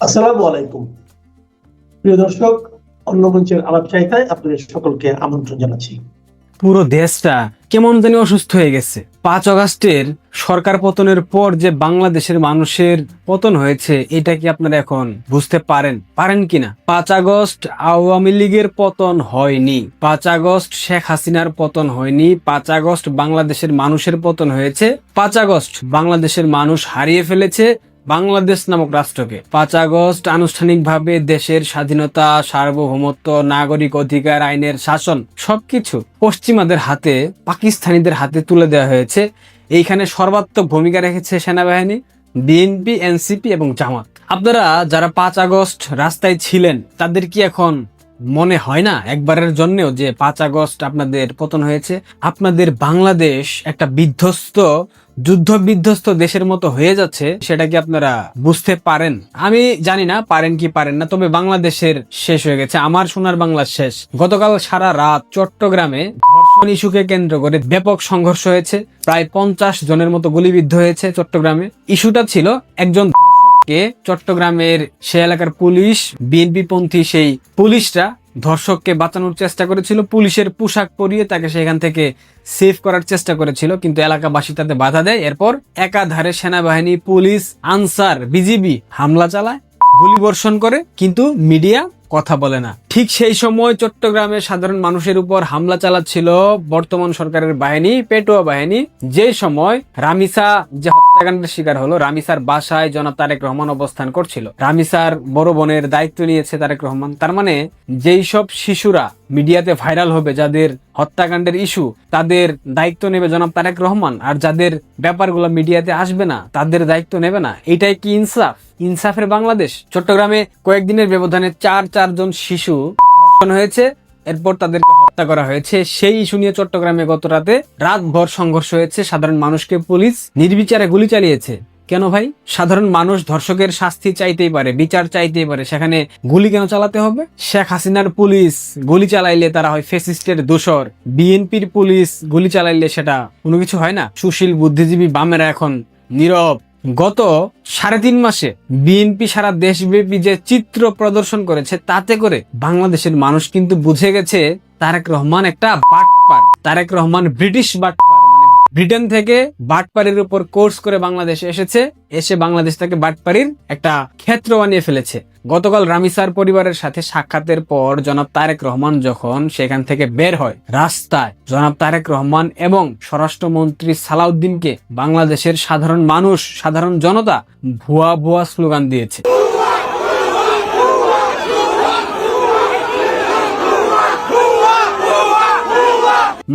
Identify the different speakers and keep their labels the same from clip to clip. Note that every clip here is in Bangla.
Speaker 1: আসসালামু আলাইকুম প্রিয় দর্শক, অন্য মঞ্চের আলাপ চাইতায় আপনাদের সকলকে আমন্ত্রণ জানাচ্ছি।
Speaker 2: পুরো দেশটা কেমন জানি অসুস্থ হয়ে গেছে। 5 আগস্টের সরকার পতনের পর যে বাংলাদেশের মানুষের পতন হয়েছে, এটা কি আপনারা এখন বুঝতে পারেন কিনা? 5 আগস্ট আওয়ামী লীগের পতন হয়নি, 5 আগস্ট শেখ হাসিনার পতন হয়নি, 5 আগস্ট বাংলাদেশের মানুষের পতন হয়েছে। 5 আগস্ট বাংলাদেশের মানুষ হারিয়ে ফেলেছে বাংলাদেশ নামক রাষ্ট্রকে। 5 আগস্ট আনুষ্ঠানিকভাবে দেশের স্বাধীনতা, সার্বভৌমত্ব, নাগরিক অধিকার, আইনের শাসন সবকিছু পশ্চিমাদের হাতে, পাকিস্তানিদের হাতে তুলে দেওয়া হয়েছে। এইখানে সর্বাত্মক ভূমিকা রেখেছে সেনাবাহিনী, বিএনপি, এনসিপি এবং জামাত। আপনারা যারা 5 আগস্ট রাস্তায় ছিলেন, তাদের কি এখন মনে হয় না একবারের জন্যও যে 5 আগস্ট আপনাদের পতন হয়েছে? আপনাদের বাংলাদেশ একটা বিধ্বস্ত, যুদ্ধ বিধ্বস্ত দেশের মতো হয়ে যাচ্ছে, সেটা কি আপনারা বুঝতে পারেন? আমি জানি না পারেন কি পারেন না, তবে বাংলাদেশের শেষ হয়ে গেছে, আমার সোনার বাংলা শেষ। গতকাল সারা রাত চট্টগ্রামে ধর্ষণ ইস্যুকে কেন্দ্র করে ব্যাপক সংঘর্ষ হয়েছে, প্রায় 50 জনের মতো গুলিবিদ্ধ হয়েছে চট্টগ্রামে। ইস্যুটা ছিল একজন চট্টগ্রামের সে এলাকার পুলিশ, বিএনপি পন্থী সেই পুলিশরা ধর্ষককে বাঁচানোর চেষ্টা করেছিল, পুলিশের পোশাক পরিয়ে তাকে সেখান থেকে সেভ করার চেষ্টা করেছিল, কিন্তু এলাকাবাসী তাতে বাধা দেয়। এরপর একাধারে সেনাবাহিনী, পুলিশ, আনসার, বিজিবি হামলা চালায়, গুলিবর্ষণ করে, কিন্তু মিডিয়া কথা বলে না। ঠিক সেই সময় চট্টগ্রামের সাধারণ মানুষের উপর হামলা চালাচ্ছিল বর্তমান সরকারের বাহিনী, পেটোয়া বাহিনী। যে সময় রামিসা যে হত্যাকাণ্ডের শিকার হলো, রামিসার বাসায় জনাব তারেক রহমান অবস্থান করছিল। রামিসার বড় বোনের দায়িত্ব নিয়েছে তারেক রহমান। তার মানে যেই সব শিশুরা মিডিয়াতে ভাইরাল হবে, যাদের হত্যাকাণ্ডের ইস্যু, তাদের দায়িত্ব নেবে জনাব তারেক রহমান, আর যাদের ব্যাপারগুলো মিডিয়াতে আসবে না, তাদের দায়িত্ব নেবে না। এটাই কি ইনসাফ? ইনসাফের বাংলাদেশ? চট্টগ্রামে কয়েকদিনের ব্যবধানে চারজন শিশু ধর্ষণ হয়েছে, এরপর তাদেরকে হত্যা করা হয়েছে। সেই ইস্যু নিয়ে চট্টগ্রামে গত রাতে রাতভর সংঘর্ষ হয়েছে, সাধারণ মানুষকে পুলিশ নির্বিচারে গুলি চালিয়েছে। কেন ভাই? সাধারণ মানুষ ধর্ষকের শাস্তি চাইতেই পারে, বিচার চাইতেই পারে, সেখানে গুলি কেন চালাতে হবে? শেখ হাসিনার পুলিশ গুলি চালাইলে তারা হয় ফ্যাসিস্টের দোসর, বিএনপির পুলিশ গুলি চালাইলে সেটা কোনো কিছু হয় না? সুশীল বুদ্ধিজীবী বামেরা এখন নীরব। গত 3.5 মাসে বিএনপি সারা দেশব্যাপী যে চিত্র প্রদর্শন করেছে, তাতে করে বাংলাদেশের মানুষ কিন্তু বুঝে গেছে তারেক রহমান একটা বাটপার। তারেক রহমান ব্রিটিশ বাটপার, মানে ব্রিটেন থেকে বাটপারির উপর কোর্স করে বাংলাদেশে এসে বাংলাদেশ থেকে বাটপারির একটা ক্ষেত্র বানিয়ে ফেলেছে। গতকাল রামিসার পরিবারের সাথে সাক্ষাতের পর জনাব তারেক রহমান যখন সেখান থেকে বের হয়, রাস্তায় জনাব তারেক রহমান এবং স্বরাষ্ট্রমন্ত্রী সালাউদ্দিনকে বাংলাদেশের সাধারণ মানুষ, সাধারণ জনতা ভুয়া ভুয়া স্লোগান দিয়েছে।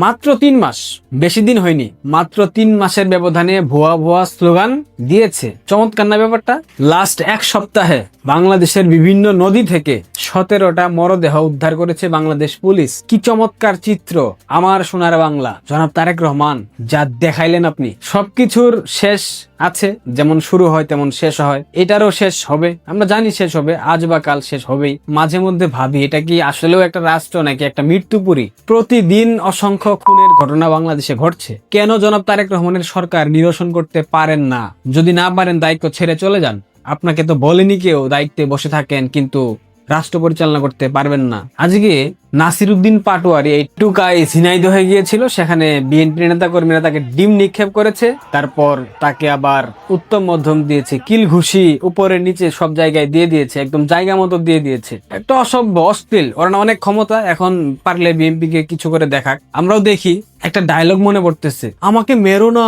Speaker 2: মাত্র 3 মাস, বেশি দিন হয়নি, মাত্র 3 মাসের ব্যবধানে ভুয়া ভুয়া স্লোগান দিয়েছে। চমৎকার না ব্যাপারটা? লাস্ট 1 সপ্তাহে বাংলাদেশের বিভিন্ন নদী থেকে 17টা মরদেহ উদ্ধার করেছে বাংলাদেশ পুলিশ। কি চমৎকার চিত্র! আমার সোনার বাংলা, জনাব তারেক রহমান যা দেখাইলেন আপনি। সবকিছুর শেষ আছে, যেমন শুরু হয় তেমন শেষ হয়। এটারও শেষ হবে, আমরা জানি শেষ হবে, আজ বা কাল শেষ হবেই। মাঝে মধ্যে ভাবি, এটা কি আসলেও একটা রাষ্ট্র নাকি একটা মৃত্যুপুরী? প্রতিদিন অসংখ্য খুনের ঘটনা বাংলাদেশে ঘটছে। কেন জনাব তারেক রহমানের সরকার নিরসন করতে পারেন না? যদি না পারেন, দায়িত্ব ছেড়ে চলে যান। আপনাকে তো বলেনি কেউ দায়িত্বে বসে থাকেন, কিন্তু রাষ্ট্র পরিচালনা করতে পারবেন না। আজকে নাসিরউদ্দিন পাটোয়ারি এই টুকাই ঝিনাইদহ হয়ে গিয়েছিল, সেখানে বিএনপি নেতা কর্মীরা তাকে ডিম নিক্ষেপ করেছে, তারপর তাকে আবার উত্তম মধ্যম দিয়েছে, কিল ঘুষি উপরে নিচে সব জায়গায় দিয়ে দিয়েছে, একদম জায়গা মতো দিয়ে দিয়েছে। একটা অসভ্য, অশ্লীল, ওরা না অনেক ক্ষমতা, এখন পারলে বিএনপি কে কিছু করে দেখাক, আমরাও দেখি। একটা ডায়লগ মনে পড়তেছে, আমাকে মেরো না,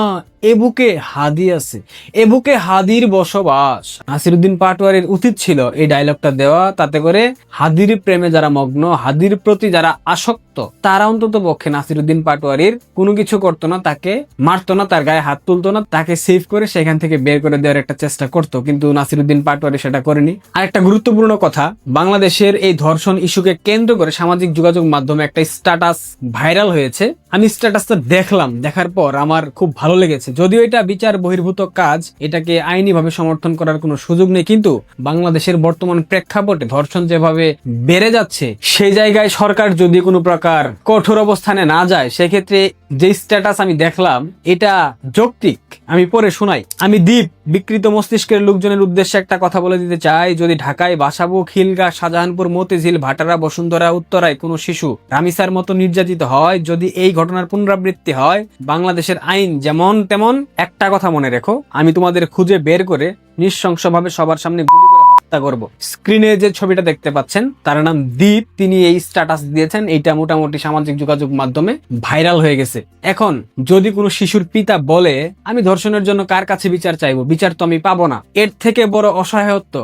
Speaker 2: এ বুকে হাদি আছে, এ বুকে হাদির বসবাস। নাসিরউদ্দিন পাটোয়ারির উচিত ছিল এই ডায়লগটা দেওয়া, তাতে করে হাদির প্রেমে যারা মগ্ন, হাদির প্রতি যারা আসক্ত, তারা অন্তত পক্ষে নাসিরউদ্দিন পাটোয়ারির কোনো কিছু করতো না, তাকে মারতো না, তার গায়ে হাত তুলতো না, তাকে সেভ করে সেখান থেকে বের করে দেওয়ার একটা চেষ্টা করতো, কিন্তু নাসিরউদ্দিন পাটোয়ারি সেটা করেনি। আর একটা গুরুত্বপূর্ণ কথা, বাংলাদেশের এই ধর্ষণ ইস্যুকে কেন্দ্র করে সামাজিক যোগাযোগ মাধ্যমে একটা স্ট্যাটাস ভাইরাল হয়েছে। আমি স্ট্যাটাসটা দেখলাম, দেখার পর আমার খুব ভালো লেগেছে। যদিও এটা বিচার বহির্ভূত কাজ, এটাকে আইনিভাবে সমর্থন করার কোনো সুযোগ নেই, কিন্তু বাংলাদেশের বর্তমান প্রেক্ষাপটে ধর্ষণ যেভাবে বেড়ে যাচ্ছে, সেই জায়গায় সরকার যদি কোনো প্রকার কঠোর অবস্থানে না যায়, সেক্ষেত্রে যে স্ট্যাটাস আমি দেখলাম এটা যৌক্তিক। আমি পরে শোনাই। আমি দ্বীপ বিকৃত মস্তিষ্কের লোকজনের উদ্দেশ্যে একটা কথা বলে দিতে চাই। যদি ঢাকায় বাসাবো, খিলগা, শাহজাহানপুর, মতিঝিল, ভাটারা, বসুন্ধরা, উত্তরায় কোনো শিশু রামিসার মতো নির্যাতিত হয়, যদি এই ঘটনার পুনরাবৃত্তি হয়, বাংলাদেশের আইন যেমন তেমন, একটা কথা মনে রেখো, আমি তোমাদের খুঁজে বের করে নৃশংসভাবে সবার সামনে গুলি করে হত্যা করব। স্ক্রিনে যে ছবিটা দেখতে পাচ্ছেন তার নাম দীপ, তিনি এই স্ট্যাটাস দিয়েছেন। এইটা মোটামুটি সামাজিক যোগাযোগ মাধ্যমে ভাইরাল হয়ে গেছে। এখন যদি কোনো শিশুর পিতা বলে আমি ধর্ষণের জন্য কার কাছে বিচার চাইবো, বিচার তো আমি পাবো না, এর থেকে বড় অসহায়ত্ব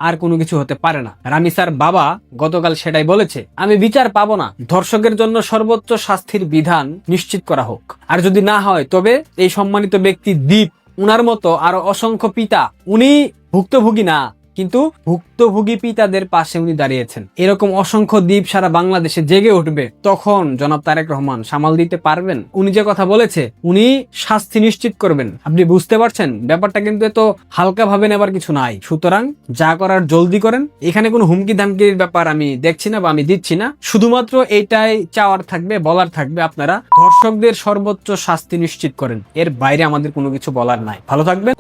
Speaker 2: আর কোনো কিছু হতে পারে না। রামিসার বাবা গতকাল সেটাই বলেছে, আমি বিচার পাবো না, ধর্ষকের জন্য সর্বোচ্চ শাস্তির বিধান নিশ্চিত করা হোক। আর যদি না হয় তবে এই সম্মানিত ব্যক্তি দীপ, উনার মতো আরো অসংখ্য পিতা, উনি ভুক্তভোগী না কিন্তু ভুক্তভোগী পিতাদের পাশে উনি দাঁড়িয়েছেন। এরকম অসংখ্য দ্বীপ সারা বাংলাদেশে জেগে উঠবে। তখন জনাব তারেক রহমান সামাল দিতে পারবেন? উনি যে কথা বলেছে, উনি শাস্তি নিশ্চিত করবেন। আপনি বুঝতে পারছেন ব্যাপারটা কিন্তু এত হালকা ভাবে নেবার কিছু নাই। সুতরাং যা করার জলদি করেন। এখানে কোনো হুমকি ধামকির ব্যাপার আমি দেখছি না বা আমি দিচ্ছি না। শুধুমাত্র এটাই চাওয়ার থাকবে, বলার থাকবে, আপনারা ধর্ষকদের সর্বোচ্চ শাস্তি নিশ্চিত করেন। এর বাইরে আমাদের কোনো কিছু বলার নাই। ভালো থাকবেন।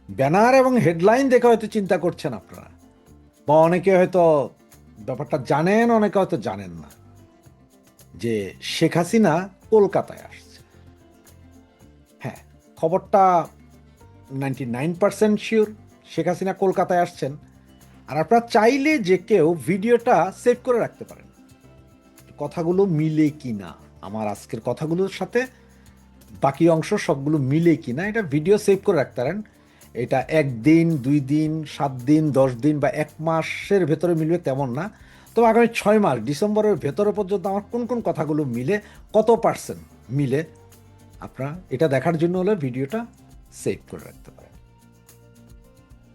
Speaker 3: ব্যানার এবং হেডলাইন দেখে হয়তো চিন্তা করছেন আপনারা, বা অনেকে হয়তো ব্যাপারটা জানেন, অনেকে হয়তো জানেন না, যে শেখ হাসিনা কলকাতায় আসছে। হ্যাঁ, খবরটা 99% শিওর শেখ হাসিনা কলকাতায় আসছেন। আর আপনারা চাইলে যে কেউ ভিডিওটা সেভ করে রাখতে পারেন। কথাগুলো মিলে কি না, আমার আজকের কথাগুলোর সাথে বাকি অংশ সবগুলো মিলে কি না, এটা ভিডিও সেভ করে রাখতে পারেন। এটা 1 দিন, 2 দিন, 7 দিন, 10 দিন বা 1 মাসের ভেতরে মিলবে তেমন না। তবে আগামী 6 মাস, ডিসেম্বরের ভেতরে পর্যন্ত আমার কোন কোন কথাগুলো মিলে, কত % মিলে, আপনারা এটা দেখার জন্য হলে ভিডিওটা সেভ করে রাখতে পারেন।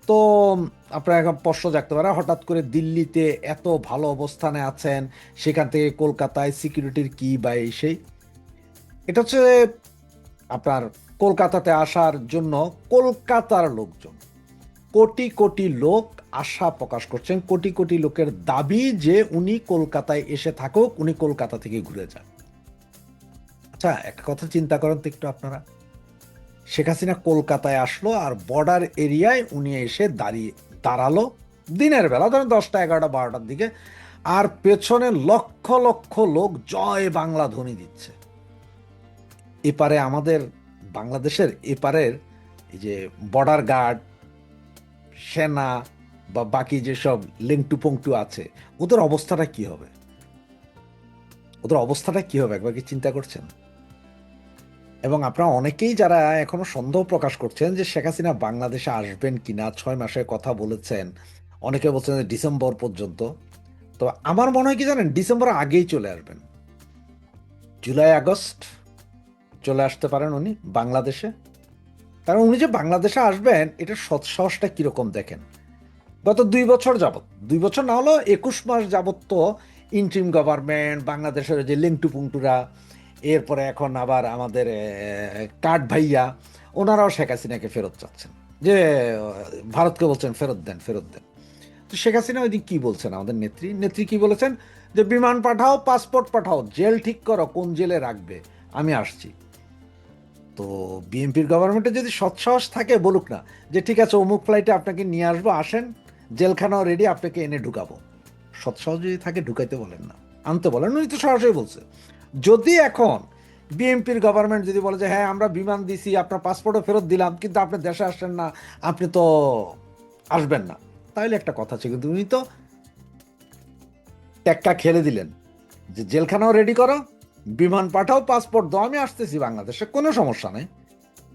Speaker 3: তো আপনারা এখন প্রশ্ন জাগতে পারে, হঠাৎ করে দিল্লিতে এত ভালো অবস্থানে আছেন, সেখান থেকে কলকাতায় সিকিউরিটির কি বা এই সেই। এটা হচ্ছে আপনার কলকাতাতে আসার জন্য কলকাতার লোকজন, কোটি কোটি লোক আশা প্রকাশ করছেন, কোটি কোটি লোকের দাবি যে উনি কলকাতায় এসে থাকুক, উনি কলকাতা থেকে ঘুরে যান। আচ্ছা, একটা কথা চিন্তা করেন তো একটু আপনারা, শেখ হাসিনা কলকাতায় আসলো আর বর্ডার এরিয়ায় উনি এসে দাঁড়ালো দিনের বেলা, ধরেন 10টা, 11টা, 12টার দিকে, আর পেছনে লক্ষ লক্ষ লোক জয় বাংলা ধ্বনি দিচ্ছে। এপারে আমাদের বাংলাদেশের এপারের এই যে বর্ডার গার্ড, সেনা বা বাকি যেসব লেংটু পংটু আছে, ওদের অবস্থাটা কি হবে? ওদের অবস্থাটা কি হবে একবার কি চিন্তা করছেন? এবং আপনারা অনেকেই যারা এখনো সন্দেহ প্রকাশ করছেন যে শেখ হাসিনা বাংলাদেশে আসবেন কিনা, 6 মাসের কথা বলেছেন, অনেকে বলছেন যে ডিসেম্বর পর্যন্ত। তো আমার মনে হয় কি জানেন, ডিসেম্বরের আগেই চলে আসবেন। জুলাই আগস্ট চলে আসতে পারেন উনি বাংলাদেশে। কারণ উনি যে বাংলাদেশে আসবেন, এটার সৎসাহসটা কিরকম দেখেন। গত 2 বছর যাবত, 2 বছর না হলো 21 মাস যাবত তো ইন্ট্রিম গভর্নমেন্ট, বাংলাদেশের যে লেংটু পুংটুরা, এরপরে এখন আবার আমাদের কাঠ ভাইয়া, ওনারাও শেখ হাসিনাকে ফেরত চাচ্ছেন, যে ভারতকে বলছেন ফেরত দেন, ফেরত দেন। তো শেখ হাসিনা ওই দিন কি বলছেন, আমাদের নেত্রী কি বলেছেন, যে বিমান পাঠাও, পাসপোর্ট পাঠাও, জেল ঠিক করো, কোন জেলে রাখবে, আমি আসছি। তো বিএনপির গভর্নমেন্টে যদি সৎসাহস থাকে, বলুক না যে ঠিক আছে অমুক ফ্লাইটে আপনাকে নিয়ে আসবো, আসেন, জেলখানাও রেডি, আপনাকে এনে ঢুকাবো। সৎসাহস যদি থাকে ঢুকাইতে বলেন না, আনতে বলেন। উনি তো সরাসরি বলছে। যদি এখন বিএনপির গভর্নমেন্ট যদি বলে যে হ্যাঁ আমরা বিমান দিছি, আপনার পাসপোর্টও ফেরত দিলাম, কিন্তু আপনি দেশে আসছেন না, আপনি তো আসবেন না, তাহলে একটা কথা আছে। কিন্তু উনি তো টেক্কা খেলে দিলেন যে জেলখানাও রেডি করো, বিমান পাঠাও, পাসপোর্ট দাও, আমি আসতেছি বাংলাদেশে, কোনো সমস্যা নেই,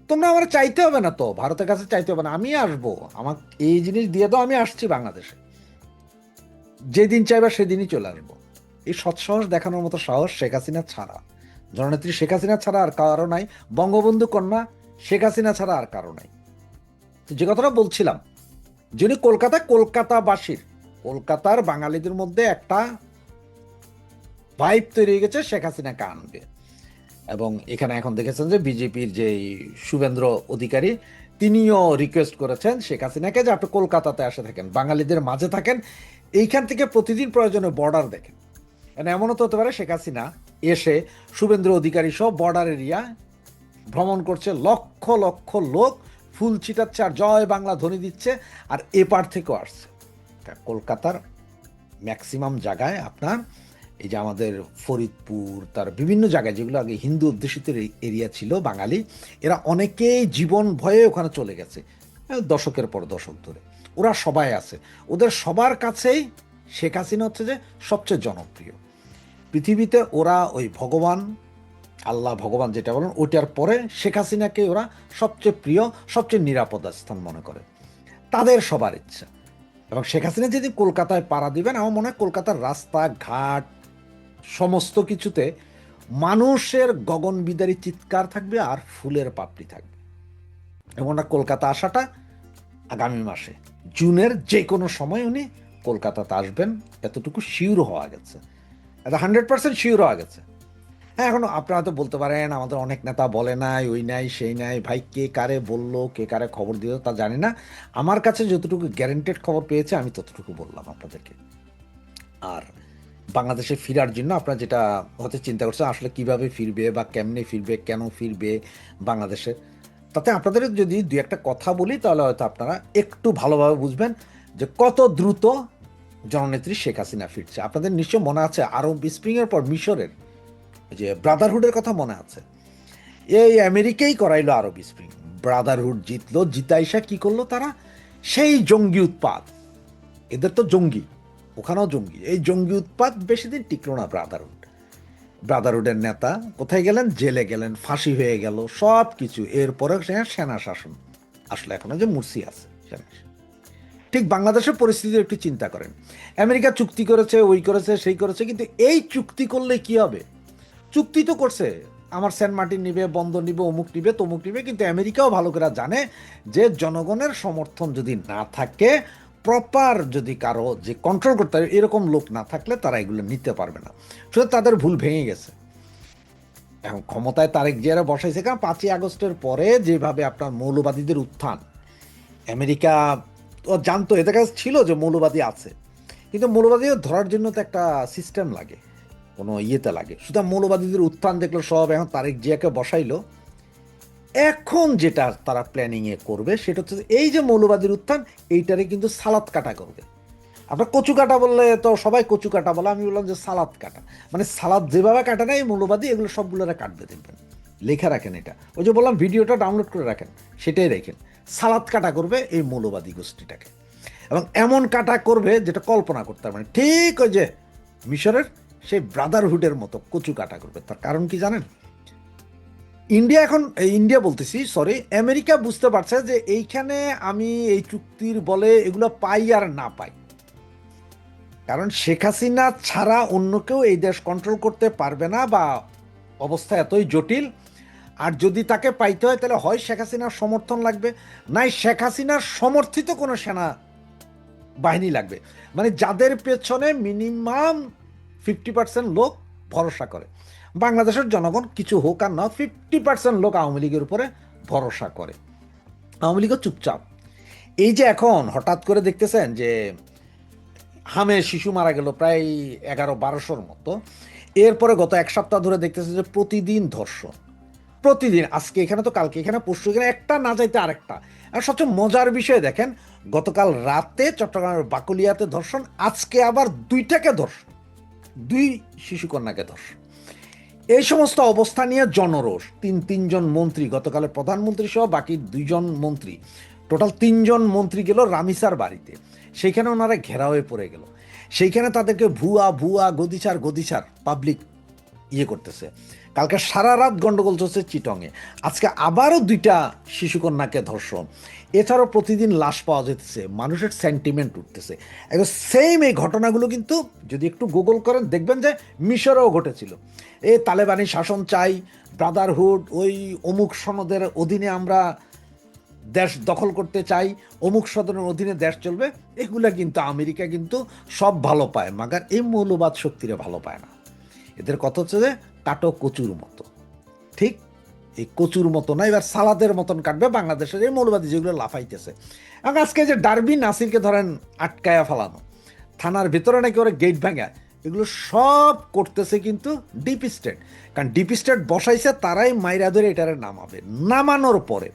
Speaker 3: তোমরা আমার চাইতে হবে না, তো ভারতের কাছে চাইতে হবে না, আমি আসবো, আমাকে এই জিনিস দিয়ে দাও, আমি আসছি বাংলাদেশে, যেদিন চাইবা সেদিনই চলে আসবো। এই সৎসাহস দেখানোর মতো সাহস শেখ হাসিনা ছাড়া, জননেত্রী শেখ হাসিনা ছাড়া আর কারো নাই, বঙ্গবন্ধু কন্যা শেখ হাসিনা ছাড়া আর কারো নাই। যে কথাটা বলছিলাম, যিনি কলকাতাবাসীর, কলকাতার বাঙালিদের মধ্যে একটা ভাইব তৈরি হয়ে গেছে শেখ হাসিনাকে আনবে। এবং এখানে এখন দেখেছেন যে বিজেপির যে শুভেন্দ্র অধিকারী, তিনিও রিকোয়েস্ট করেছেন শেখ হাসিনাকে যে আপনি কলকাতাতে এসে থাকেন, বাঙালিদের মাঝে থাকেন, এইখান থেকে প্রতিদিন প্রয়োজনে বর্ডার দেখেন। এমনও তো হতে পারে শেখ হাসিনা এসে শুভেন্দু অধিকারী সহ বর্ডার এরিয়া ভ্রমণ করছে, লক্ষ লক্ষ লোক ফুল ছিটাচ্ছে আর জয় বাংলা ধ্বনি দিচ্ছে, আর এপার থেকেও আসছে। কলকাতার ম্যাক্সিমাম জায়গায় আপনার এই যে আমাদের ফরিদপুর, তার বিভিন্ন জায়গায় যেগুলো আগে হিন্দু অধ্যুষিত এরিয়া ছিল বাঙালি, এরা অনেকেই জীবন ভয়ে ওখানে চলে গেছে দশকের পর দশক ধরে। ওরা সবাই আছে, ওদের সবার কাছেই শেখ হাসিনা হচ্ছে যে সবচেয়ে জনপ্রিয় পৃথিবীতে। ওরা ওই ভগবান, আল্লাহ ভগবান যেটা বলেন, ওইটার পরে শেখ হাসিনাকে ওরা সবচেয়ে প্রিয়, সবচেয়ে নিরাপদ স্থান মনে করে। তাদের সবার ইচ্ছা। এবং শেখ হাসিনা যেদিন কলকাতায় পাড়া দিবেন, আমার মনে হয় কলকাতার রাস্তাঘাট সমস্ত কিছুতে মানুষের গগনবিদারী চিৎকার থাকবে আর ফুলের পাপড়ি থাকবে। এবং ওনার কলকাতা আসাটা আগামী মাসে জুনের যে কোনো সময় উনি কলকাতাতে আসবেন, এতটুকু শিওর হওয়া গেছে, এটা 100% শিওর হওয়া গেছে। হ্যাঁ, এখন আপনারা তো বলতে পারেন আমাদের অনেক নেতা বলে নাই, ওই নাই সেই নাই। ভাই, কে কারে বললো, কে কারে খবর দিল তা জানি না। আমার কাছে যতটুকু গ্যারেন্টেড খবর পেয়েছে আমি ততটুকু বললাম আপনাদেরকে। আর বাংলাদেশে ফেরার জন্য আপনারা যেটা হয়তো চিন্তা করছেন আসলে কিভাবে ফিরবে বা কেমনে ফিরবে, কেন ফিরবে বাংলাদেশে, তাতে আপনাদের যদি দু একটা কথা বলি তাহলে হয়তো আপনারা একটু ভালোভাবে বুঝবেন যে কত দ্রুত জননেত্রী শেখ হাসিনা ফিরছে। আপনাদের নিশ্চয় মনে আছে আরব স্প্রিংয়ের পর মিশরের যে ব্রাদারহুডের কথা মনে আছে, এই আমেরিকাই করাইলো আরব স্প্রিং, ব্রাদারহুড জিতলো, জিতাইসা কি করলো তারা, সেই জঙ্গি উৎপাত, এদের তো জঙ্গি, ওখানেও জঙ্গি, এই জঙ্গি উৎপাত বেশি দিন টিকলো না। ব্রাদারহুডের নেতা কোথায় গেলেন? জেলে গেলেন, ফাঁসি হয়ে গেল, সব কিছু। এরপরে সেনা শাসন আসলে এখনো যে মুরসি আছে। ঠিক বাংলাদেশের পরিস্থিতি একটু চিন্তা করেন। আমেরিকা চুক্তি করেছে, ওই করেছে, সেই করেছে, কিন্তু এই চুক্তি করলে কি হবে? চুক্তি তো করছে, আমার সেন্ট মার্টিন নিবে, বন্দর নিবে, অমুক নিবে, তমুক নিবে, কিন্তু আমেরিকাও ভালো করে জানে যে জনগণের সমর্থন যদি না থাকে, প্রপার যদি কারো যে কন্ট্রোল করতে পারে এরকম লোক না থাকলে তারা এগুলো নিতে পারবে না। শুধু তাদের ভুল ভেঙে গেছে। এখন ক্ষমতায় তারেক জিয়ারা বসাইছে, কারণ 5ই আগস্টের পরে যেভাবে আপনার মৌলবাদীদের উত্থান, আমেরিকা জানতো, এদের কাছে ছিল যে মৌলবাদী আছে, কিন্তু মৌলবাদীও ধরার জন্য তো একটা সিস্টেম লাগে, কোনো ইয়েতে লাগে। সুতরাং মৌলবাদীদের উত্থান দেখলো সব, এখন তারেক জিয়াকে বসাইলো। এখন যেটা তারা প্ল্যানিংয়ে করবে সেটা হচ্ছে এই যে মৌলবাদীর উত্থান, এইটারে কিন্তু সালাদ কাটা করবে। আপনার কচু কাটা বললে তো সবাই কচু কাটা বলে, আমি বললাম যে সালাদ কাটা, মানে সালাদ যেভাবে কাটা নেয় মৌলবাদী এগুলো সবগুলোরা কাটবে, দেখবেন লেখা রাখেন এটা, ওই যে বললাম ভিডিওটা ডাউনলোড করে রাখেন, সেটাই রাখেন। সালাদ কাটা করবে এই মৌলবাদী গোষ্ঠীটাকে, এবং এমন কাটা করবে যেটা কল্পনা করতে পারবেন, ঠিক ওই যে মিশরের সেই ব্রাদারহুডের মতো কচু কাটা করবে। তার কারণ কি জানেন? ইন্ডিয়া বলতেছি, সরি, আমেরিকা বুঝতে পারছে যে এইখানে আমি এই চুক্তির বলে এগুলো পাই আর না পাই, কারণ শেখ হাসিনা ছাড়া অন্য কেউ এই দেশ কন্ট্রোল করতে পারবে না, বা অবস্থা এতই জটিল। আর যদি তাকে পাইতে হয় তাহলে হয় শেখ হাসিনার সমর্থন লাগবে, নাই শেখ হাসিনার সমর্থিত কোনো সেনা বাহিনী লাগবে, মানে যাদের পেছনে মিনিমাম 50% লোক ভরসা করে। বাংলাদেশের জনগণ কিছু হোক আর না, 50% লোক আওয়ামী লীগের উপরে ভরসা করে, আওয়ামী লীগও চুপচাপ। এই যে এখন হঠাৎ করে দেখতেছেন যে হামে শিশু মারা গেল প্রায় 1100-1200 মতো, এরপরে গত এক সপ্তাহ ধরে দেখতেছে যে প্রতিদিন ধর্ষণ, প্রতিদিন, আজকে এখানে তো কালকে এখানে, পরশু এখানে, একটা না যাইতে আরেকটা। আর সবচেয়ে মজার বিষয় দেখেন, গতকাল রাতে চট্টগ্রামের বাকুলিয়াতে ধর্ষণ, আজকে আবার 2টাকে ধর্ষণ, 2 শিশুকন্যাকে ধর্ষণ। এই সমস্ত অবস্থা নিয়ে জনরোষ, তিনজন মন্ত্রী, গতকালের প্রধানমন্ত্রী সহ বাকি 2জন মন্ত্রী, টোটাল 3জন মন্ত্রী গেল রামিসার বাড়িতে, সেইখানে ওনারা ঘেরা হয়ে পড়ে গেল। সেইখানে তাদেরকে ভুয়া গদিচার পাবলিক ইয়ে করতেছে। কালকে সারা রাত গন্ডগোল চলছে চিটংয়ে, আজকে আবারও 2টা শিশুকন্যাকে ধর্ষণ। এছাড়াও প্রতিদিন লাশ পাওয়া যেতেছে, মানুষের সেন্টিমেন্ট উঠতেছে। একদম সেম এই ঘটনাগুলো কিন্তু যদি একটু গুগল করেন দেখবেন যে মিশরেও ঘটেছিল। তালেবানি শাসন চাই, ব্রাদারহুড, ওই অমুক সনদের অধীনে আমরা দেশ দখল করতে চাই, অমুক সদনের অধীনে দেশ চলবে, এগুলা কিন্তু আমেরিকা কিন্তু সব ভালো পায়, মাগার এই মৌলবাদ শক্তিরে ভালো পায় না। এদের কথা হচ্ছে যে কাটো কচুর মতো, ঠিক এই কচুর মতো না, এবার সালাদের মতন কাটবে বাংলাদেশের এই মৌলবাদী যেগুলো লাফাইতেছে। এবং আজকে যে ডারবি নাসিরকে ধরেন আটকায়া ফেলানো, থানার ভিতরে নাকি ওরা গেট ভাঙা, এগুলো সব করতেছে কিন্তু ডিপ স্টেট। কারণ ডিপ স্টেট বসাইছে তারাই মাইরা ধরে এটারে নামাবে, নামানোর পরে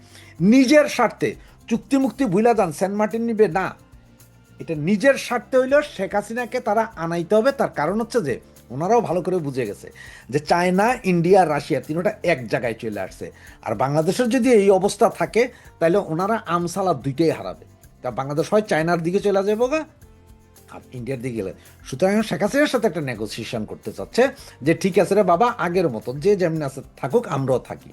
Speaker 3: নিজের স্বার্থে চুক্তি মুক্তি ভুলা যান, সেন্ট মার্টিন নিবে না, এটা নিজের স্বার্থে হইলেও শেখ হাসিনাকে তারা আনাইতে হবে। তার কারণ হচ্ছে যে ওনারাও ভালো করে বুঝে গেছে যে চায়না, ইন্ডিয়া, রাশিয়া তিনটা এক জায়গায় চলে আসছে। আর বাংলাদেশের যদি এই অবস্থা থাকে তাহলে ওনারা আমসালা দুইটাই হারাবে। তা বাংলাদেশ হয় চায়নার দিকে চলে যাবো গা, আর ইন্ডিয়ার দিকে গেলে। সুতরাং শেখ হাসিনার সাথে একটা নেগোসিয়েশন করতে চাচ্ছে যে ঠিক আছে রে বাবা, আগের মতন যে যেমনি আছে থাকুক, আমরাও থাকি।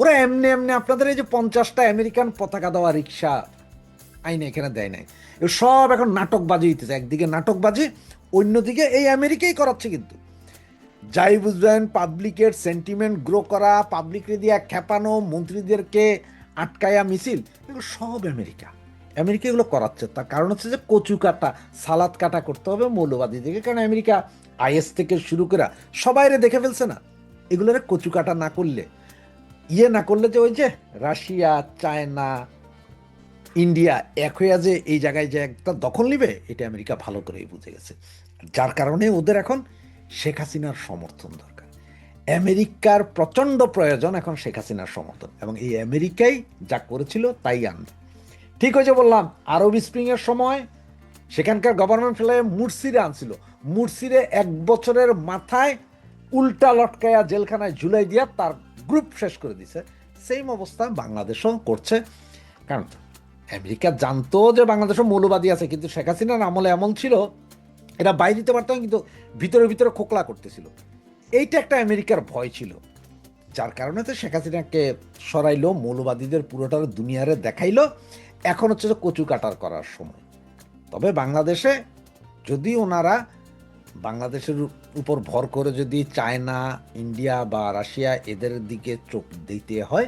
Speaker 3: ওরা এমনি এমনি আপনাদের এই যে 50টা আমেরিকান পতাকা দেওয়া রিক্সা আইনে এখানে দেয় নাই, এ সব এখন নাটকবাজি হইতেছে। একদিকে নাটকবাজি, অন্যদিকে এই আমেরিকাই করাচ্ছে। কিন্তু যাই বুঝবেন, পাবলিকের সেন্টিমেন্ট গ্রো করা, পাবলিকরে দিয়া খেপানো, মন্ত্রীদেরকে আটকায়া মিছিল, এগুলো সব আমেরিকা এগুলো করাচ্ছে। তার কারণ হচ্ছে যে কচু কাটা, সালাদ কাটা করতে হবে মৌলবাদী দিকে। কারণ আমেরিকা আইএস থেকে শুরু করে সবাইরে দেখে ফেলছে না, এগুলোরে কচু কাটা না করলে, না করলে যে ওই যে রাশিয়া, চায়না, ইন্ডিয়া এক হইয়া যে এই জায়গায় যে একটা দখল নিবে, এটা আমেরিকা ভালো করেই বুঝে গেছে। যার কারণে ওদের এখন শেখ হাসিনার সমর্থন দরকার। আমেরিকার প্রচণ্ড প্রয়োজন এখন শেখ হাসিনার সমর্থন, এবং এই আমেরিকাই যা করেছিল তাই আনবে। ঠিক হয়েছে বললাম, আরব স্প্রিংয়ের সময় সেখানকার গভর্নমেন্ট ফেলে মুরসিরে আনছিল, মুরসিরে 1 বছরের মাথায় উল্টা লটকায়া জেলখানায় ঝুলাই দিয়া তার গ্রুপ শেষ করে দিছে। সেম অবস্থা বাংলাদেশও করছে। কারণ আমেরিকা জানতো যে বাংলাদেশও মৌলবাদী আছে, কিন্তু শেখ হাসিনার আমলে এমন ছিল এরা বাইরে দিতে পারতো, কিন্তু ভিতরে ভিতরে খোকলা করতেছিল। এইটা একটা আমেরিকার ভয় ছিল, যার কারণে তো শেখ হাসিনাকে সরাইলো, মৌলবাদীদের পুরোটার দুনিয়ারে দেখাইলো। এখন হচ্ছে যে কচু কাটার করার সময়। তবে বাংলাদেশে যদি ওনারা বাংলাদেশের উপর ভর করে যদি চায়না, ইন্ডিয়া বা রাশিয়া এদের দিকে চোখ দিতে হয়,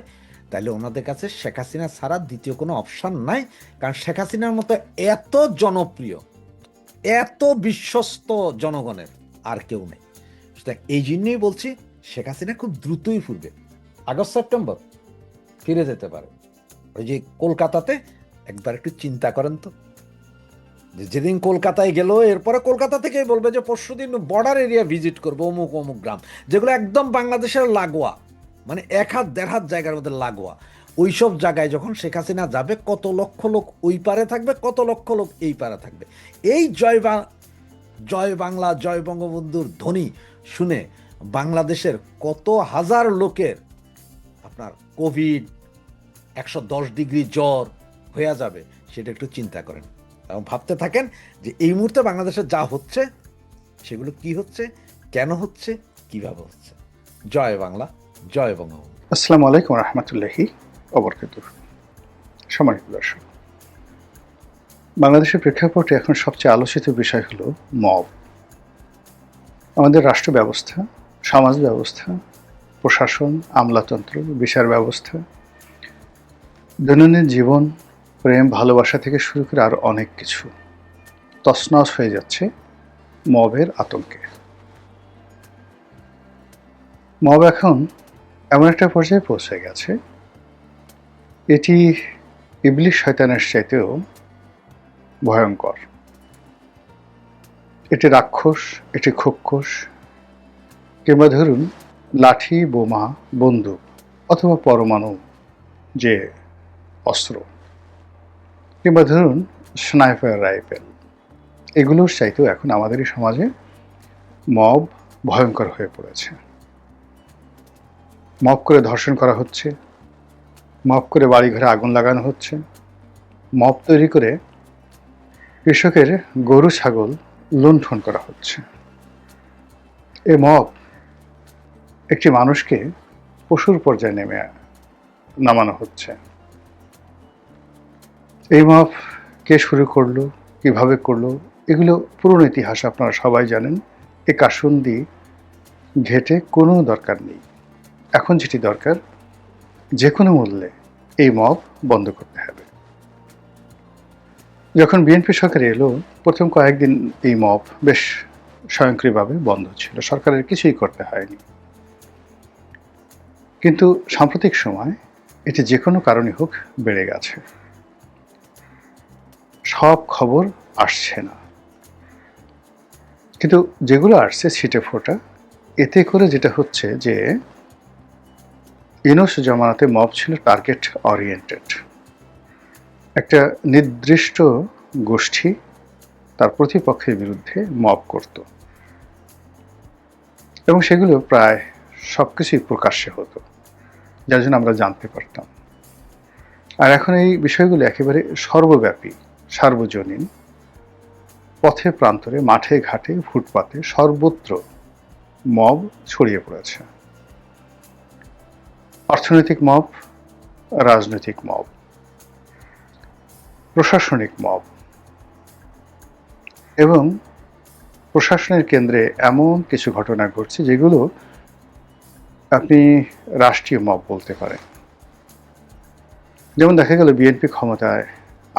Speaker 3: তাহলে ওনাদের কাছে শেখ হাসিনা ছাড়া দ্বিতীয় কোনো অপশান নাই। কারণ শেখ হাসিনার মতো এত জনপ্রিয়, এত বিশ্বস্ত জনগণের আর কেউ নেই। এই জন্যই বলছি শেখ হাসিনা খুব দ্রুতই ফিরবে, আগস্ট সেপ্টেম্বর ফিরে যেতে পারে। ওই যে কলকাতাতে একবার একটু চিন্তা করেন তো, যেদিন কলকাতায় গেল, এরপরে কলকাতা থেকেই বলবে যে পরশুদিন বর্ডার এরিয়া ভিজিট করবো, অমুক অমুক গ্রাম, যেগুলো একদম বাংলাদেশের লাগোয়া, মানে 1 হাত 1.5 হাত জায়গার মধ্যে লাগোয়া। ওইসব জায়গায় যখন শেখ হাসিনা যাবে, কত লক্ষ লোক ওই পারে থাকবে, কত লক্ষ লোক এই পারে থাকবে। এই জয় বাংলা, জয় বঙ্গবন্ধুর ধ্বনি শুনে বাংলাদেশের কত হাজার লোকের আপনার কোভিড, 110 ডিগ্রি জ্বর হয়ে যাবে, সেটা একটু চিন্তা করেন এবং ভাবতে থাকেন যে এই মুহূর্তে বাংলাদেশে যা হচ্ছে সেগুলো কি হচ্ছে, কেন হচ্ছে, কিভাবে হচ্ছে। জয় বাংলা, জয় বঙ্গবন্ধু।
Speaker 4: আসসালামু আলাইকুম রহমতুল্লাহি ওবরকাতুহ। সম্মানিত দর্শক, বাংলাদেশের প্রেক্ষাপটে এখন সবচেয়ে আলোচিত বিষয় হলো মব। আমাদের রাষ্ট্র ব্যবস্থা, সমাজ ব্যবস্থা, প্রশাসন, আমলাতন্ত্র, বিচার ব্যবস্থা, দৈনন্দিন জীবন, প্রেম, ভালোবাসা থেকে শুরু করে আরও অনেক কিছু তছনছ হয়ে যাচ্ছে মবের আতঙ্কে। মব এখন এমন একটা পর্যায়ে পৌঁছে গেছে, এটি ইবলিশ শয়তানের চাইতেও ভয়ঙ্কর। এটি রাক্ষস, এটি খোক্ষস, কিংবা ধরুন লাঠি, বোমা, বন্দুক অথবা পরমাণু যে অস্ত্র, কিংবা ধরুন স্নাইপার রাইফেল, এগুলোর চাইতেও এখন আমাদের এই সমাজে মব ভয়ঙ্কর হয়ে পড়েছে। মব করে ধর্ষণ করা হচ্ছে, মব করে বাড়িঘরে আগুন লাগানো হচ্ছে, মব তৈরি করে কৃষকের গরু ছাগল লুণ্ঠন করা হচ্ছে। এই মব একটি মানুষকে পশুর পর্যায়ে নামানো হচ্ছে। এই মব কে শুরু করলো, কিভাবে করলো, এগুলো পুরনো ইতিহাস আপনারা সবাই জানেন। এ কাসুন্দি ঘেটে কোনো দরকার নেই। এখন যেটি দরকার, যে কোনো মূল্যে এই মব বন্ধ করতে হবে। যখন বিএনপি সরকার এলো, প্রথম কয়েকদিন এই মব বেশ স্বয়ংক্রিয়ভাবে বন্ধ ছিল, সরকারের কিছুই করতে হয়নি। কিন্তু সাম্প্রতিক সময় এটি যে কোনো কারণে হোক বেড়ে গেছে। সব খবর আসছে না, কিন্তু যেগুলো আসছে ছিটে ফোটা, এতে করে যেটা হচ্ছে যে ইউনূস জমানাতে মব ছিল টার্গেট ওরিয়েন্টেড। একটা নির্দিষ্ট গোষ্ঠী তার প্রতিপক্ষের বিরুদ্ধে মব করত এবং সেগুলো প্রায় সবকিছুই প্রকাশ্যে হতো, যার জন্য আমরা জানতে পারতাম। আর এখন এই বিষয়গুলো একেবারে সর্বব্যাপী, সার্বজনীন, পথে প্রান্তরে, মাঠে ঘাটে, ফুটপাতে, সর্বত্র মব ছড়িয়ে পড়েছে। অর্থনৈতিক মব, রাজনৈতিক মব, প্রশাসনিক মব, এবং প্রশাসনের কেন্দ্রে এমন কিছু ঘটনা ঘটছে যেগুলো আপনি রাষ্ট্রীয় মব বলতে পারেন। যেমন দেখা গেল বিএনপি ক্ষমতায়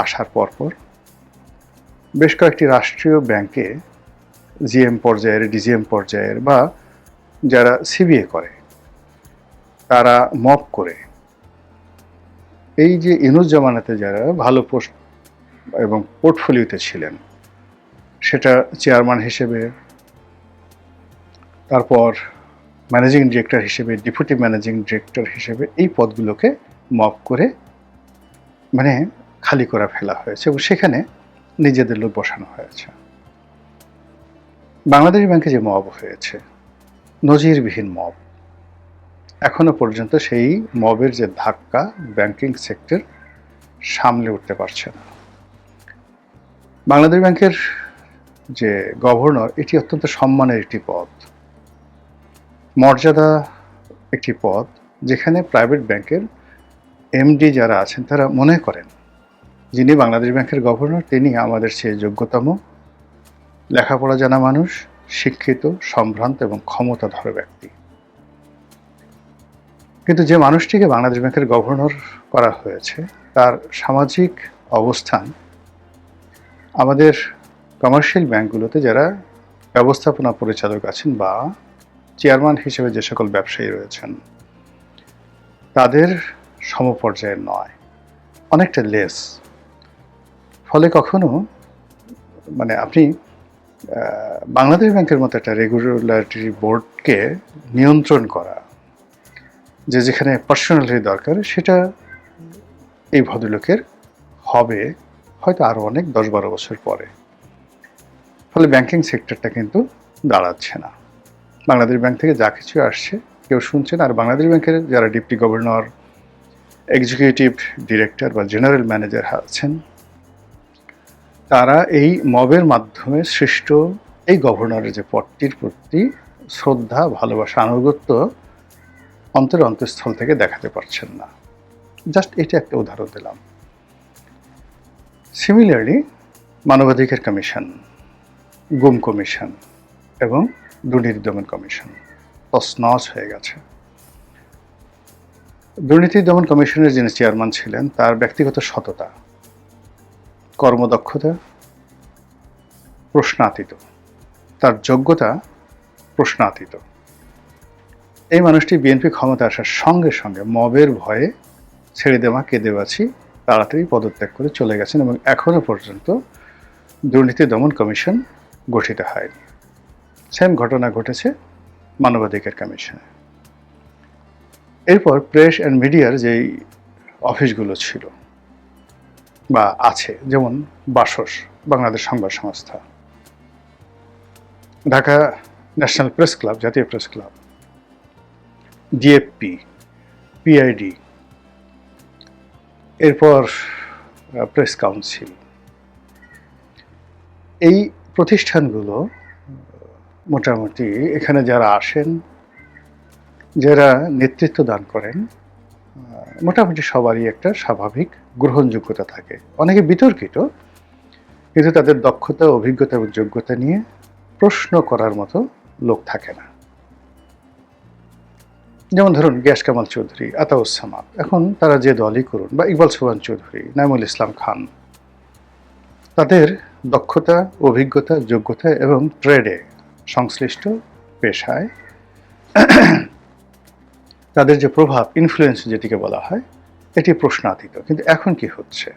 Speaker 4: আসার পরপর বেশ কয়েকটি রাষ্ট্রীয় ব্যাংকে জিএম পর্যায়ের, ডিজিএম পর্যায়ের বা যারা সিবিএ করে তারা মব করে এই যে ইউনূস জামানাতে যারা ভালো পোস্ট এবং পোর্টফোলিওতে ছিলেন, সেটা চেয়ারম্যান হিসেবে, তারপর ম্যানেজিং ডিরেক্টর হিসেবে, ডেপুটি ম্যানেজিং ডিরেক্টর হিসেবে, এই পদগুলোকে মব করে মানে খালি করা ফেলা হয়েছে এবং সেখানে নিজেদের লোক বসানো হয়েছে। বাংলাদেশ ব্যাংকে যে মব হয়েছে, নজিরবিহীন মব, এখনো পর্যন্ত সেই মবের যে ধাক্কা ব্যাংকিং সেক্টর সামলে উঠতে পারছে না। বাংলাদেশ ব্যাংকের যে গভর্নর, এটি অত্যন্ত সম্মানের একটি পদ, মর্যাদা একটি পদ, যেখানে প্রাইভেট ব্যাংকের এমডি যারা আছেন তারা মনে করেন যিনি বাংলাদেশ ব্যাংকের গভর্নর তিনি আমাদের চেয়ে যোগ্যতম, লেখাপড়া জানা মানুষ, শিক্ষিত, সম্ভ্রান্ত এবং ক্ষমতাধর ব্যক্তি। কিন্তু যে মানুষটিকে বাংলাদেশ ব্যাংকের গভর্নর করা হয়েছে তার সামাজিক অবস্থান আমাদের কমার্শিয়াল ব্যাংকগুলোতে যারা ব্যবস্থাপনা পরিচালক আছেন বা চেয়ারম্যান হিসেবে যে সকল ব্যবসায়ী রয়েছেন তাদের সমপর্যায়ের নয়, অনেকটা লেস। ফলে কখনো মানে আপনি বাংলাদেশ ব্যাংকের মতো একটা রেগুলেটরি বোর্ডকে নিয়ন্ত্রণ করা, যে যেখানে পার্সোনালিটি দরকার, সেটা এই ভদ্রলোকের হবে হয়তো আরও অনেক 10-12 বছর পরে। ফলে ব্যাংকিং সেক্টরটা কিন্তু দাঁড়াচ্ছে না। বাংলাদেশ ব্যাংক থেকে যা কিছু আসছে কেউ শুনছেন, আর বাংলাদেশ ব্যাংকের যারা ডিপ্টি গভর্নর, এক্সিকিউটিভ ডিরেক্টর বা জেনারেল ম্যানেজার আছেন তারা এই মবের মাধ্যমে সৃষ্ট এই গভর্নরের যে পদটির প্রতি শ্রদ্ধা, ভালোবাসা, আনুগত্য অন্তঃস্থল থেকে দেখাতে পারছেন না। জাস্ট এটা একটা উদাহরণ দিলাম। সিমিলারলি মানবাধিকার কমিশন, গুম কমিশন এবং দুর্নীতি দমন কমিশন তছনছ হয়ে গেছে। দুর্নীতি দমন কমিশনের যিনি চেয়ারম্যান ছিলেন তার ব্যক্তিগত সততা, কর্মদক্ষতা প্রশ্নাতীত, তার যোগ্যতা প্রশ্নাতীত। এই মানুষটি বিএনপি ক্ষমতা আসার সঙ্গে সঙ্গে মবের ভয়ে ছেড়ে দেওয়া কেঁদেবাছি তাড়াতাড়ি পদত্যাগ করে চলে গেছেন এবং এখনো পর্যন্ত দুর্নীতি দমন কমিশন গঠিত হয়নি। সেম ঘটনা ঘটেছে মানবাধিকার কমিশনে। এরপর প্রেস অ্যান্ড মিডিয়ার যেই অফিসগুলো ছিল বা আছে, যেমন বাসস, বাংলাদেশ সংবাদ সংস্থা, ঢাকা ন্যাশনাল প্রেস ক্লাব, জাতীয় প্রেস ক্লাব, ডিএফপি, পিআইডি, এরপর প্রেস কাউন্সিল, এই প্রতিষ্ঠানগুলো মোটামুটি এখানে যারা আসেন, যারা নেতৃত্ব দান করেন, মোটামুটি সবারই একটা স্বাভাবিক গ্রহণযোগ্যতা থাকে। অনেকে বিতর্কিত, কিন্তু তাদের দক্ষতা, অভিজ্ঞতা এবং যোগ্যতা নিয়ে প্রশ্ন করার মতো লোক থাকে না। যেমন ধরুন গিয়াস কামাল চৌধুরী, আতাউস সামাদ, এখন তারা যে দলই করুন, বা ইকবাল সোবহান চৌধুরী, নাইমুল ইসলাম খান, তাদের দক্ষতা, অভিজ্ঞতা, যোগ্যতা এবং ট্রেডে সংশ্লিষ্ট পেশায় তাদের যে প্রভাব, ইনফ্লুয়েন্স যেটিকে বলা হয়, এটি প্রশ্নাতীত। কিন্তু এখন কি হচ্ছে?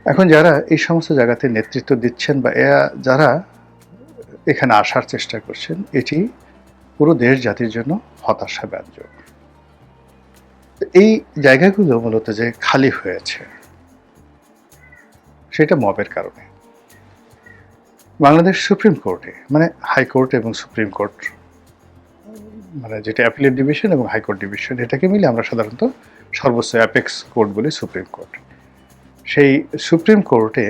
Speaker 4: এখন যারা এই সমস্ত জায়গাতে নেতৃত্ব দিচ্ছেন বা যারা এখানে আসার চেষ্টা করছেন, এটি পুরো দেশ জাতির জন্য হতাশা ব্যঞ্জক। এই জায়গাগুলো মূলত যে খালি হয়েছে সেটা মবের কারণে। বাংলাদেশ সুপ্রিম কোর্টে, মানে হাইকোর্ট এবং সুপ্রিম কোর্ট, মানে যেটা অ্যাপিলেট ডিভিশন এবং হাইকোর্ট ডিভিশন, এটাকে মিলে আমরা সাধারণত সর্বোচ্চ অ্যাপেক্স কোর্ট বলি সুপ্রিম কোর্ট। সেই সুপ্রিম কোর্টে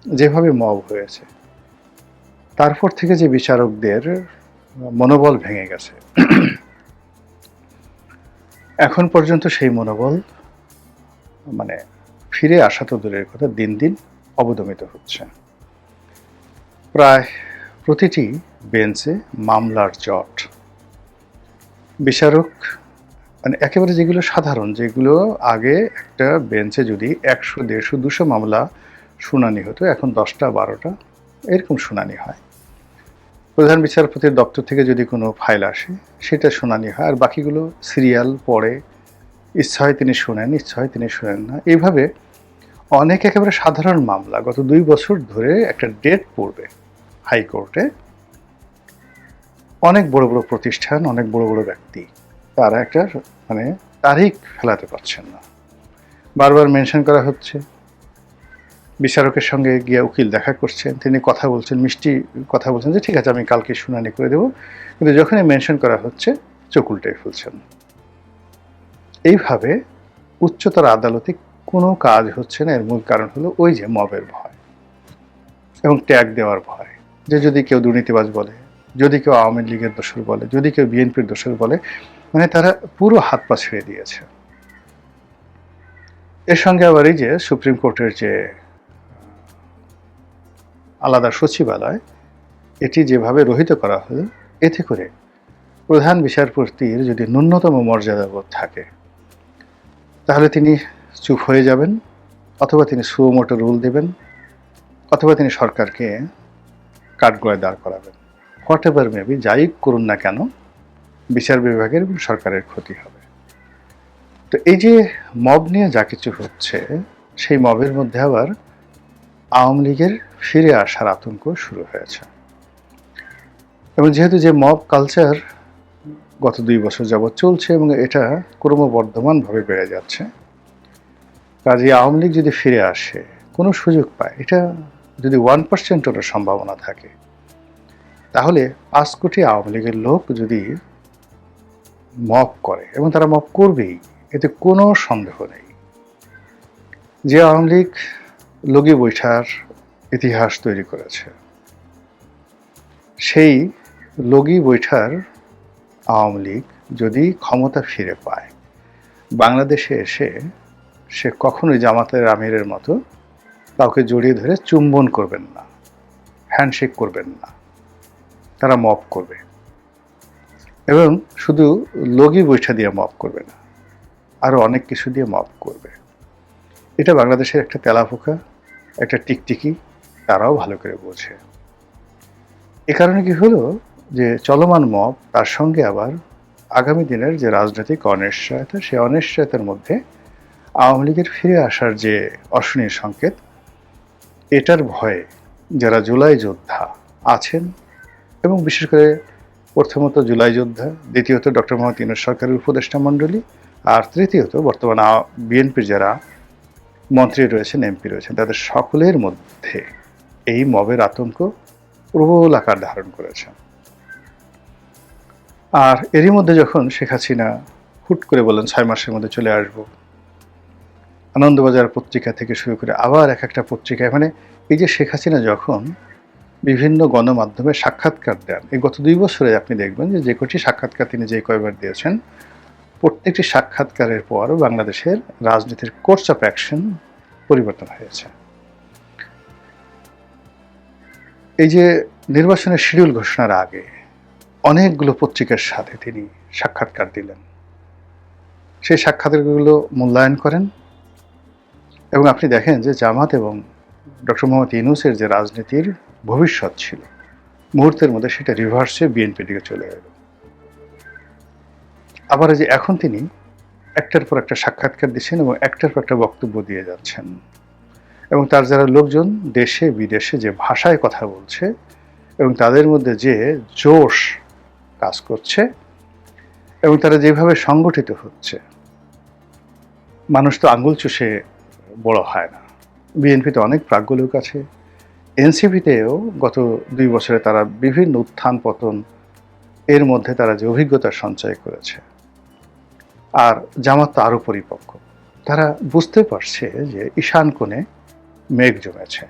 Speaker 4: যেভাবে মব হয়েছে, তারপর থেকে যে বিচারকদের মনোবল ভেঙে গেছে, এখন পর্যন্ত সেই মনোবল মানে ফিরে আসা তো দূরের কথা, দিন দিন অবদমিত হচ্ছে। প্রায় প্রতিটি বেঞ্চে মামলার জট। বিচারক মানে একেবারে যেগুলো সাধারণ, যেগুলো আগে একটা বেঞ্চে যদি 100, 150, 200 মামলা শুনানি হতো, এখন 10টা 12টা এরকম শুনানি হয়। প্রধান বিচারপতির দপ্তর থেকে যদি কোনো ফাইল আসে সেটা শুনানি হয়, আর বাকিগুলো সিরিয়াল পড়ে, ইচ্ছা হয় তিনি শোনেন, ইচ্ছা হয় তিনি শোনেন না। এইভাবে অনেক একেবারে সাধারণ মামলা গত 2 বছর ধরে একটা ডেট পড়বে হাইকোর্টে। অনেক বড় বড় প্রতিষ্ঠান, অনেক বড় বড় ব্যক্তি, তারা একটা মানে তারিখ ফেলাতে পারছেন না। বারবার মেনশন করা হচ্ছে, বিচারকের সঙ্গে গিয়ে উকিল দেখা করছেন, তিনি কথা বলছেন, মিষ্টি কথা বলছেন যে ঠিক আছে আমি কালকে শুনানি করে দেব, কিন্তু যখনই মেনশন করা হচ্ছে চোখ উল্টাই ফেলছেন। এইভাবে উচ্চতর আদালতে কোনো কাজ হচ্ছে না। এর মূল কারণ হলো ওই যে মবের ভয় এবং ট্যাগ দেওয়ার ভয়, যে যদি কেউ দুর্নীতিবাজ বলে, যদি কেউ আওয়ামী লীগের দোষর বলে, যদি কেউ বিএনপির দোষর বলে, মানে তারা পুরো হাত পা ছেড়ে দিয়েছে। এর সঙ্গে আবার এই যে সুপ্রিম কোর্টের যে আলাদা সচিবালয়, এটি যেভাবে রহিত করা হলো, এতে করে প্রধান বিচারপতির যদি ন্যূনতম মর্যাদাবোধ থাকে তাহলে তিনি চুপ হয়ে যাবেন, অথবা তিনি সুমোটো রুল দেবেন, অথবা তিনি সরকারকে কাঠগড়ায় দাঁড় করাবেন। হোয়াট এভার মেবি, যাই করুন না কেন বিচার বিভাগের এবং সরকারের ক্ষতি হবে। তো এই যে মব নিয়ে যা কিছু হচ্ছে, সেই মবের মধ্যে আবার আওয়ামী লীগের ফিরে আসার আতঙ্ক শুরু হয়েছে। এবং যেহেতু যে মব কালচার গত 2 বছর যাবৎ চলছে এবং এটা ক্রমবর্ধমানভাবে বেড়ে যাচ্ছে, কাজে আওয়ামী লীগ যদি ফিরে আসে, কোনো সুযোগ পায়, এটা যদি 1%-এরও সম্ভাবনা থাকে, তাহলে 5 কোটি আওয়ামী লীগের লোক যদি মব করে, এবং তারা মব করবেই, এতে কোনো সন্দেহ নেই। যে আওয়ামী লীগ লগি বৈঠার ইতিহাস তৈরি করেছে, সেই লগি বৈঠার আওয়ামী লীগ যদি ক্ষমতা ফিরে পায়, বাংলাদেশে এসে সে কখনোই জামাতের আমিরের মতো কাউকে জড়িয়ে ধরে চুম্বন করবেন না, হ্যান্ডশেক করবেন না, তারা মব করবে। এবং শুধু লগি বৈঠা দিয়ে মব করবে না, আরও অনেক কিছু দিয়ে মব করবে। এটা বাংলাদেশের একটা তেলাপোকা, একটা টিকটিকি, তারাও ভালো করে বোঝে। এ কারণে কি হলো যে চলমান মব, তার সঙ্গে আবার আগামী দিনের যে রাজনৈতিক অনিশ্চয়তা, সেই অনিশ্চয়তার মধ্যে আওয়ামী লীগের ফিরে আসার যে অশনি সংকেত, এটার ভয়ে যারা জুলাই যোদ্ধা আছেন, এবং বিশেষ করে প্রথমত জুলাই যোদ্ধা, দ্বিতীয়ত ডক্টর মোহাম্মদ ইউনূস সরকারের উপদেষ্টা মণ্ডলী, আর তৃতীয়ত বর্তমান বিএনপির যারা মন্ত্রী রয়েছেন, এমপি রয়েছেন, তাদের সকলের মধ্যে এই মবের আতঙ্ক প্রবল আকার ধারণ করেছে। আর এরই মধ্যে যখন শেখ হাসিনা হুট করে বলেন 6 মাসের মধ্যে চলে আসব, আনন্দবাজার পত্রিকা থেকে শুরু করে আবার এক একটা পত্রিকায়, মানে এই যে শেখ হাসিনা যখন বিভিন্ন গণমাধ্যমে সাক্ষাৎকার দেন, এই গত 2 বছরে আপনি দেখবেন যে কটি সাক্ষাৎকার তিনি যে কয়বার দিয়েছেন, প্রত্যেকটি সাক্ষাৎকারের পর বাংলাদেশের রাজনীতির কোর্স অফ অ্যাকশন পরিবর্তন হয়েছে। এই যে নির্বাচনের শিডিউল ঘোষণার আগে অনেকগুলো পত্রিকার সাথে তিনি সাক্ষাৎকার দিলেন, সেই সাক্ষাৎকারগুলো মূল্যায়ন করেন, এবং আপনি দেখেন যে জামাত এবং ডক্টর মোহাম্মদ ইউনূসের যে রাজনীতির ভবিষ্যৎ ছিল, মুহূর্তের মধ্যে সেটা রিভার্সে বিএনপির দিকে চলে গেল। আবার যে এখন তিনি একটার পর একটা সাক্ষাৎকার দিচ্ছেন এবং একটার পর একটা বক্তব্য দিয়ে যাচ্ছেন, এবং তার যারা লোকজন দেশে বিদেশে যে ভাষায় কথা বলছে, এবং তাদের মধ্যে যে জোশ কাজ করছে এবং তারা যেভাবে সংগঠিত হচ্ছে, মানুষ তো আঙ্গুল চুষে বড় হয় না। বিএনপিতে অনেক প্রাজ্ঞ লোক আছে, এনসিপিতেও গত 2 বছরে তারা বিভিন্ন উত্থান পতন এর মধ্যে তারা যে অভিজ্ঞতা সঞ্চয় করেছে। আর জামাত তো আরও পরিপক্ক, তারা বুঝতে পারছে যে ঈশান কোণে মেঘ জমেছে,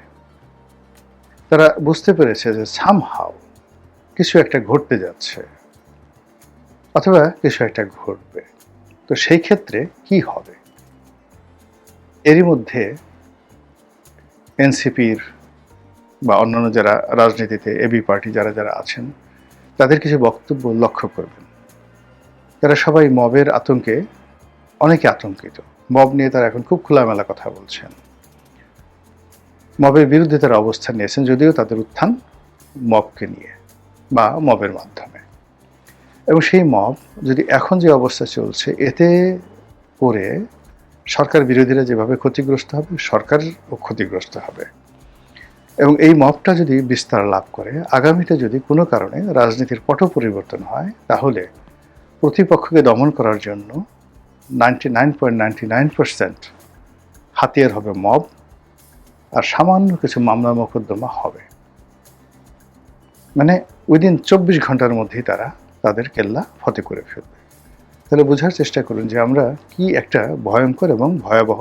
Speaker 4: তারা বুঝতে পেরেছে যে সামহাও কিছু একটা ঘটতে যাচ্ছে অথবা কিছু একটা ঘটবে। তো সেই ক্ষেত্রে কি হবে? এরই মধ্যে এনসিপির বা অন্যান্য যারা রাজনীতিতে এবি পার্টি যারা যারা আছেন তাদের কিছু বক্তব্য লক্ষ্য করবেন। তারা সবাই মবের আতঙ্কে অনেকে আতঙ্কিত। মব নিয়ে তারা এখন খুব খোলামেলা কথা বলছেন, মবের বিরুদ্ধে তারা অবস্থান নিয়েছেন, যদিও তাদের উত্থান মবকে নিয়ে বা মবের মাধ্যমে। এবং সেই মব যদি এখন যে অবস্থা চলছে এতে করে সরকার বিরোধীরা যেভাবে ক্ষতিগ্রস্ত হবে, সরকারও ক্ষতিগ্রস্ত হবে। এবং এই মবটা যদি বিস্তার লাভ করে, আগামীতে যদি কোনো কারণে রাজনীতির পট পরিবর্তন হয়, তাহলে প্রতিপক্ষকে দমন করার জন্য 99.99% হাতিয়ার হবে মব, আর সামান্য কিছু মামলা মোকদ্দমা হবে। মানে উইদিন 24 ঘন্টার মধ্যেই তারা তাদের কেল্লা ফতে করে ফেলবে। তাহলে বোঝার চেষ্টা করুন যে আমরা কি একটা ভয়ঙ্কর এবং ভয়াবহ